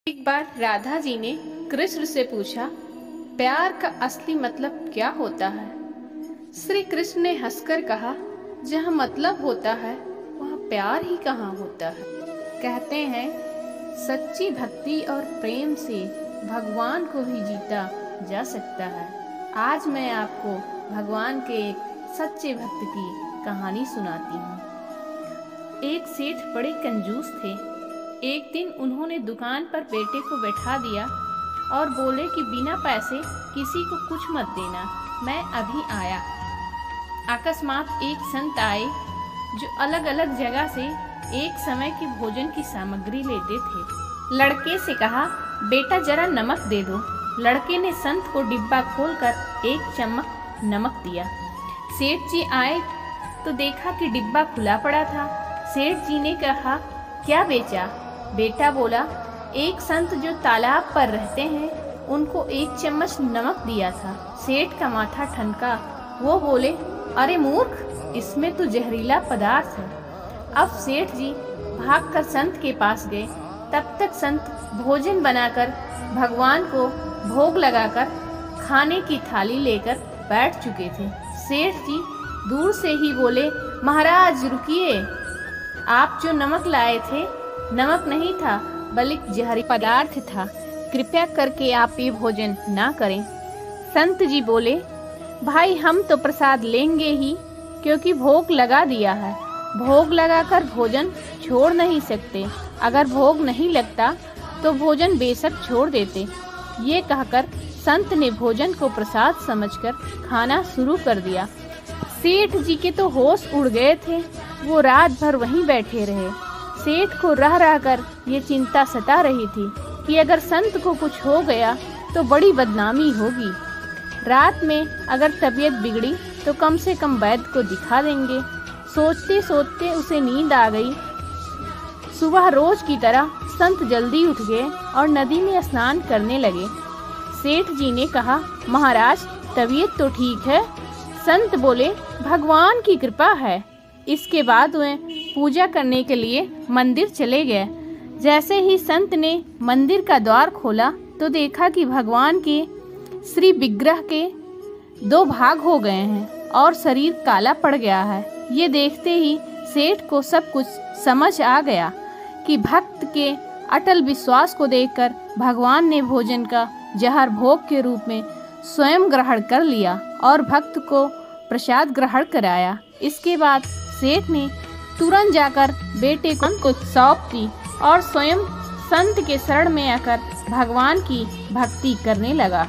एक बार राधा जी ने कृष्ण से पूछा, प्यार का असली मतलब क्या होता है? श्री कृष्ण ने हंसकर कहा, जहाँ मतलब होता है वहाँ प्यार ही कहाँ होता है। कहते हैं सच्ची भक्ति और प्रेम से भगवान को भी जीता जा सकता है। आज मैं आपको भगवान के एक सच्चे भक्त की कहानी सुनाती हूँ। एक सेठ बड़े कंजूस थे। एक दिन उन्होंने दुकान पर बेटे को बैठा दिया और बोले कि बिना पैसे किसी को कुछ मत देना, मैं अभी आया। अकस्मात एक संत आए जो अलग अलग जगह से एक समय के भोजन की सामग्री लेते थे। लड़के से कहा, बेटा जरा नमक दे दो। लड़के ने संत को डिब्बा खोलकर एक चम्मच नमक दिया। सेठ जी आए तो देखा कि डिब्बा खुला पड़ा था। सेठ जी ने कहा, क्या बेचा? बेटा बोला, एक संत जो तालाब पर रहते हैं उनको एक चम्मच नमक दिया था। सेठ का माथा ठनका। वो बोले, अरे मूर्ख, इसमें तो जहरीला पदार्थ है। अब सेठ जी भागकर संत के पास गए। तब तक संत भोजन बनाकर भगवान को भोग लगाकर खाने की थाली लेकर बैठ चुके थे। सेठ जी दूर से ही बोले, महाराज रुकिए, आप जो नमक लाए थे नमक नहीं था बल्कि जहरी पदार्थ था। कृपया करके आप ये भोजन ना करें। संत जी बोले, भाई हम तो प्रसाद लेंगे ही, क्योंकि भोग लगा दिया है। भोग लगाकर भोजन छोड़ नहीं सकते। अगर भोग नहीं लगता तो भोजन बेशक छोड़ देते। ये कहकर संत ने भोजन को प्रसाद समझकर खाना शुरू कर दिया। सेठ जी के तो होश उड़ गए थे। वो रात भर वहीं बैठे रहे। सेठ को रह रहकर ये चिंता सता रही थी कि अगर संत को कुछ हो गया तो बड़ी बदनामी होगी। रात में अगर तबीयत बिगड़ी तो कम से कम वैद्य को दिखा देंगे। सोचते सोचते उसे नींद आ गई। सुबह रोज की तरह संत जल्दी उठ गए और नदी में स्नान करने लगे। सेठ जी ने कहा, महाराज तबीयत तो ठीक है? संत बोले, भगवान की कृपा है। इसके बाद वे पूजा करने के लिए मंदिर चले गए। जैसे ही संत ने मंदिर का द्वार खोला तो देखा कि भगवान के श्री विग्रह के 2 भाग हो गए हैं और शरीर काला पड़ गया है। ये देखते ही सेठ को सब कुछ समझ आ गया कि भक्त के अटल विश्वास को देखकर भगवान ने भोजन का जहर भोग के रूप में स्वयं ग्रहण कर लिया और भक्त को प्रसाद ग्रहण कराया। इसके बाद सेठ ने तुरंत जाकर बेटे को सौंप दी और स्वयं संत के शरण में आकर भगवान की भक्ति करने लगा।